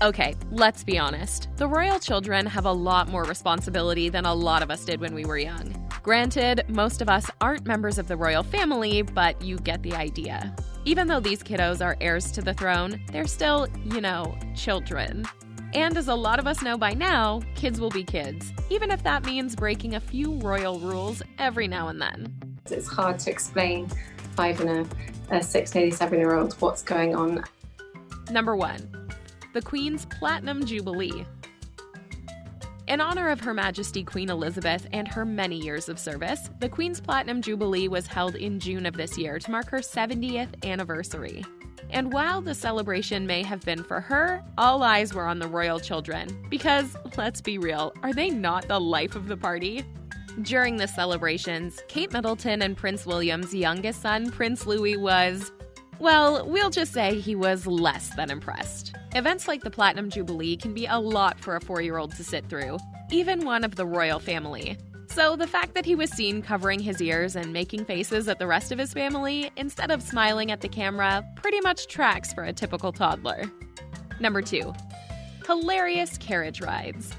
Okay, let's be honest. The royal children have a lot more responsibility than a lot of us did when we were young. Granted, most of us aren't members of the royal family, but you get the idea. Even though these kiddos are heirs to the throne, they're still, children. And as a lot of us know by now, kids will be kids, even if that means breaking a few royal rules every now and then. It's hard to explain 5 and a 6, nearly 7-year-old what's going on. Number 1. The Queen's Platinum Jubilee. In honor of Her Majesty Queen Elizabeth and her many years of service, the Queen's Platinum Jubilee was held in June of this year to mark her 70th anniversary. And while the celebration may have been for her, all eyes were on the royal children. Because, let's be real, are they not the life of the party? During the celebrations, Kate Middleton and Prince William's youngest son, Prince Louis, was, well, we'll just say he was less than impressed. Events like the Platinum Jubilee can be a lot for a 4-year-old to sit through, even one of the royal family. So the fact that he was seen covering his ears and making faces at the rest of his family instead of smiling at the camera pretty much tracks for a typical toddler. Number 2. Hilarious carriage rides.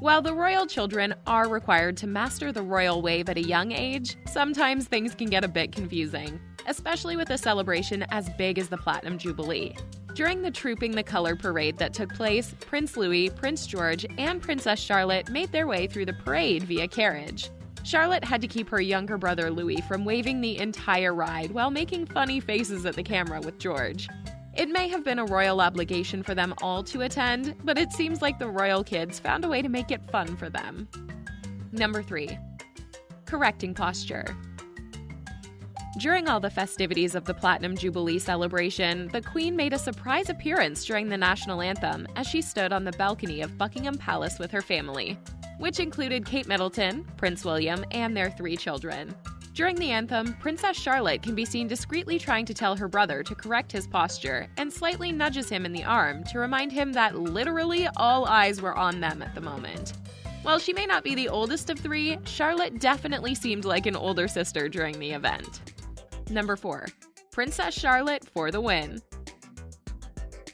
While the royal children are required to master the royal wave at a young age, sometimes things can get a bit confusing, especially with a celebration as big as the Platinum Jubilee. During the Trooping the Color parade that took place, Prince Louis, Prince George, and Princess Charlotte made their way through the parade via carriage. Charlotte had to keep her younger brother Louis from waving the entire ride while making funny faces at the camera with George. It may have been a royal obligation for them all to attend, but it seems like the royal kids found a way to make it fun for them. Number 3. Correcting posture. During all the festivities of the Platinum Jubilee celebration, the Queen made a surprise appearance during the National Anthem as she stood on the balcony of Buckingham Palace with her family, which included Kate Middleton, Prince William, and their 3 children. During the anthem, Princess Charlotte can be seen discreetly trying to tell her brother to correct his posture and slightly nudges him in the arm to remind him that literally all eyes were on them at the moment. While she may not be the oldest of 3, Charlotte definitely seemed like an older sister during the event. Number 4. Princess Charlotte for the win.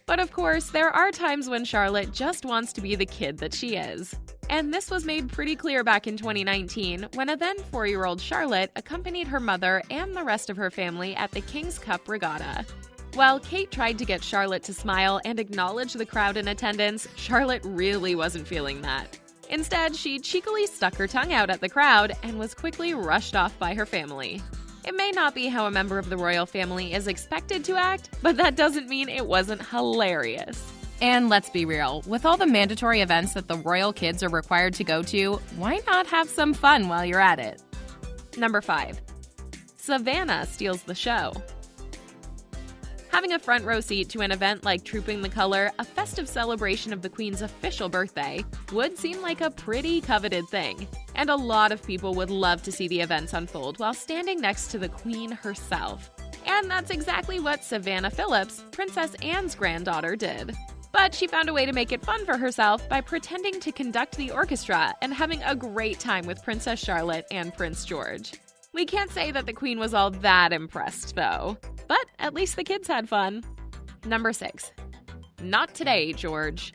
But of course, there are times when Charlotte just wants to be the kid that she is. And this was made pretty clear back in 2019 when a then 4-year-old Charlotte accompanied her mother and the rest of her family at the King's Cup Regatta. While Kate tried to get Charlotte to smile and acknowledge the crowd in attendance, Charlotte really wasn't feeling that. Instead, she cheekily stuck her tongue out at the crowd and was quickly rushed off by her family. It may not be how a member of the royal family is expected to act, but that doesn't mean it wasn't hilarious. And let's be real, with all the mandatory events that the royal kids are required to go to, why not have some fun while you're at it? Number 5. Savannah steals the show. Having a front row seat to an event like Trooping the Color, a festive celebration of the Queen's official birthday, would seem like a pretty coveted thing. And a lot of people would love to see the events unfold while standing next to the Queen herself. And that's exactly what Savannah Phillips, Princess Anne's granddaughter, did. But she found a way to make it fun for herself by pretending to conduct the orchestra and having a great time with Princess Charlotte and Prince George. We can't say that the Queen was all that impressed, though. But at least the kids had fun. Number 6. Not today, George.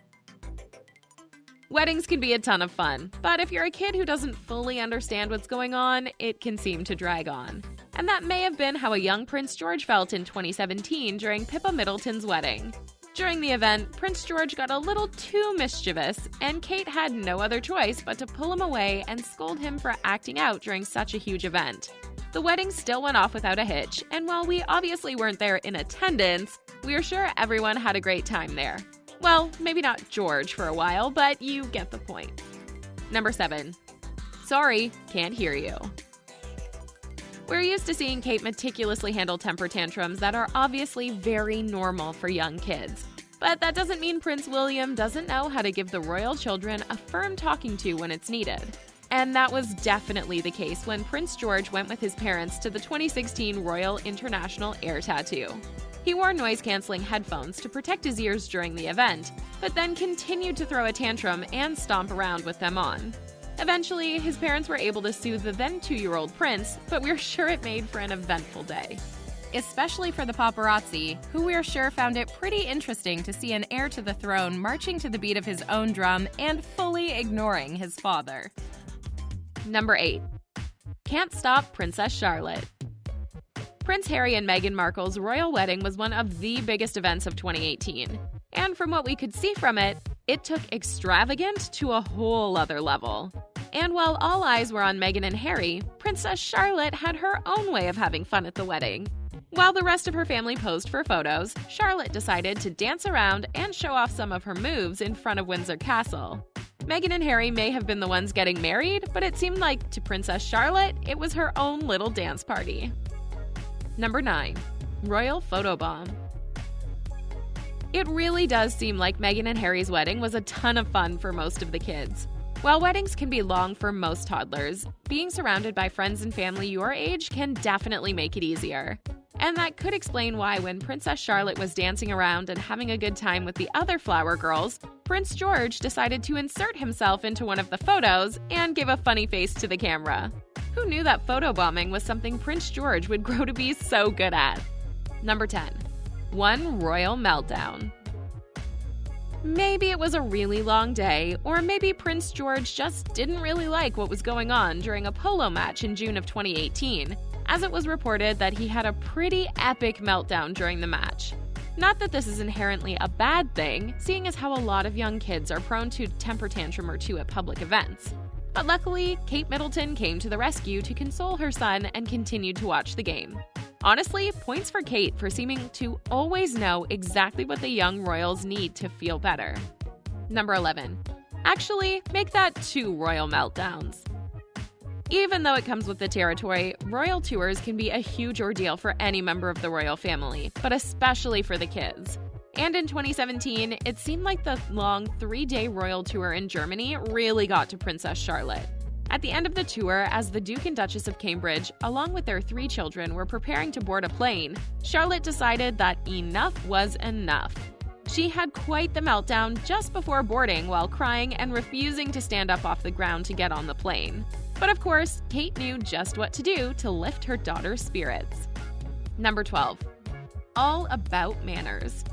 Weddings can be a ton of fun, but if you're a kid who doesn't fully understand what's going on, it can seem to drag on. And that may have been how a young Prince George felt in 2017 during Pippa Middleton's wedding. During the event, Prince George got a little too mischievous, and Kate had no other choice but to pull him away and scold him for acting out during such a huge event. The wedding still went off without a hitch, and while we obviously weren't there in attendance, we are sure everyone had a great time there. Well, maybe not George for a while, but you get the point. Number 7. Sorry, can't hear you. We're used to seeing Kate meticulously handle temper tantrums that are obviously very normal for young kids. But that doesn't mean Prince William doesn't know how to give the royal children a firm talking to when it's needed. And that was definitely the case when Prince George went with his parents to the 2016 Royal International Air Tattoo. He wore noise-canceling headphones to protect his ears during the event, but then continued to throw a tantrum and stomp around with them on. Eventually, his parents were able to soothe the then 2-year-old prince, but we're sure it made for an eventful day. especially for the paparazzi, who we're sure found it pretty interesting to see an heir to the throne marching to the beat of his own drum and fully ignoring his father. Number 8. Can't stop Princess Charlotte. Prince Harry and Meghan Markle's royal wedding was one of the biggest events of 2018. And from what we could see from it, it took extravagant to a whole other level. And while all eyes were on Meghan and Harry, Princess Charlotte had her own way of having fun at the wedding. While the rest of her family posed for photos, Charlotte decided to dance around and show off some of her moves in front of Windsor Castle. Meghan and Harry may have been the ones getting married, but it seemed like to Princess Charlotte, it was her own little dance party. Number 9. Royal Photobomb. It really does seem like Meghan and Harry's wedding was a ton of fun for most of the kids. While weddings can be long for most toddlers, being surrounded by friends and family your age can definitely make it easier. And that could explain why when Princess Charlotte was dancing around and having a good time with the other flower girls, Prince George decided to insert himself into one of the photos and give a funny face to the camera. Who knew that photobombing was something Prince George would grow to be so good at? Number 10. One Royal Meltdown. Maybe it was a really long day, or maybe Prince George just didn't really like what was going on during a polo match in June of 2018, as it was reported that he had a pretty epic meltdown during the match. Not that this is inherently a bad thing, seeing as how a lot of young kids are prone to temper tantrum or two at public events. But luckily, Kate Middleton came to the rescue to console her son and continued to watch the game. Honestly, points for Kate for seeming to always know exactly what the young royals need to feel better. Number 11. Actually, make that 2 Royal Meltdowns. Even though it comes with the territory, royal tours can be a huge ordeal for any member of the royal family, but especially for the kids. And in 2017, it seemed like the long 3-day royal tour in Germany really got to Princess Charlotte. At the end of the tour, as the Duke and Duchess of Cambridge, along with their 3 children, were preparing to board a plane, Charlotte decided that enough was enough. She had quite the meltdown just before boarding while crying and refusing to stand up off the ground to get on the plane. But of course, Kate knew just what to do to lift her daughter's spirits. Number 12. All about manners.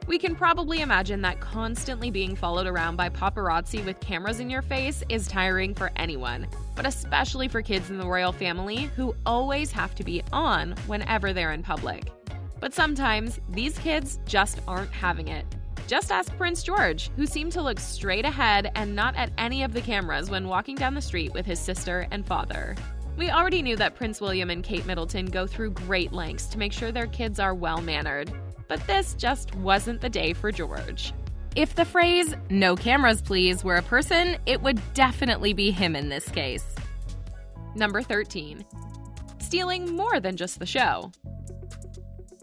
We can probably imagine that constantly being followed around by paparazzi with cameras in your face is tiring for anyone, but especially for kids in the royal family who always have to be on whenever they're in public. But sometimes, these kids just aren't having it. Just ask Prince George, who seemed to look straight ahead and not at any of the cameras when walking down the street with his sister and father. We already knew that Prince William and Kate Middleton go through great lengths to make sure their kids are well-mannered. But this just wasn't the day for George. If the phrase, "no cameras please," were a person, it would definitely be him in this case. Number 13. Stealing more than just the show.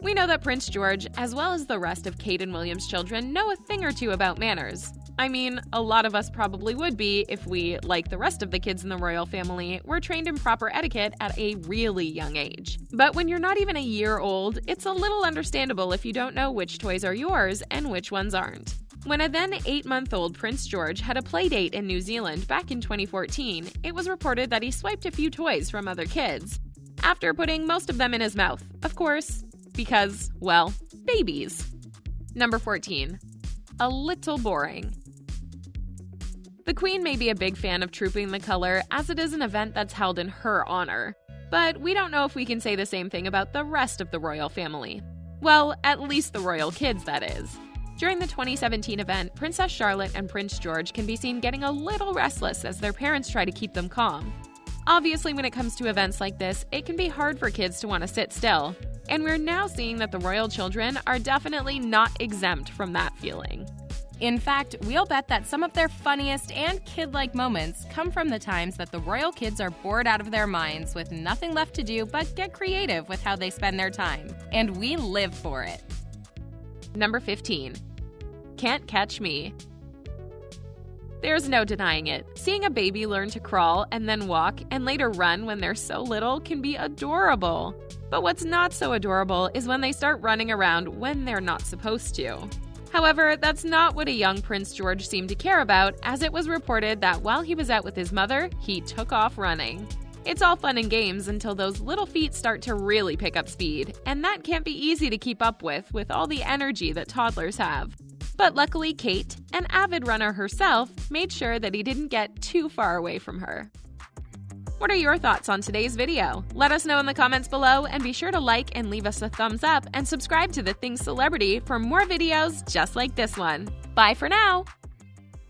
We know that Prince George, as well as the rest of Kate and William's children, know a thing or two about manners. I mean, a lot of us probably would be if we, like the rest of the kids in the royal family, were trained in proper etiquette at a really young age. But when you're not even a year old, it's a little understandable if you don't know which toys are yours and which ones aren't. When a then 8-month-old Prince George had a play date in New Zealand back in 2014, it was reported that he swiped a few toys from other kids, after putting most of them in his mouth, of course, because, well, babies. Number 14. A little boring. The Queen may be a big fan of Trooping the Color, as it is an event that's held in her honor. But we don't know if we can say the same thing about the rest of the royal family. Well, at least the royal kids, that is. During the 2017 event, Princess Charlotte and Prince George can be seen getting a little restless as their parents try to keep them calm. Obviously, when it comes to events like this, it can be hard for kids to want to sit still. And we're now seeing that the royal children are definitely not exempt from that feeling. In fact, we'll bet that some of their funniest and kid-like moments come from the times that the royal kids are bored out of their minds with nothing left to do but get creative with how they spend their time. And we live for it. Number 15. Can't catch me. There's no denying it. Seeing a baby learn to crawl and then walk and later run when they're so little can be adorable. But what's not so adorable is when they start running around when they're not supposed to. However, that's not what a young Prince George seemed to care about, as it was reported that while he was out with his mother, he took off running. It's all fun and games until those little feet start to really pick up speed, and that can't be easy to keep up with all the energy that toddlers have. But luckily, Kate, an avid runner herself, made sure that he didn't get too far away from her. What are your thoughts on today's video? Let us know in the comments below, and be sure to like and leave us a thumbs up and subscribe to The Thing Celebrity for more videos just like this one. Bye for now!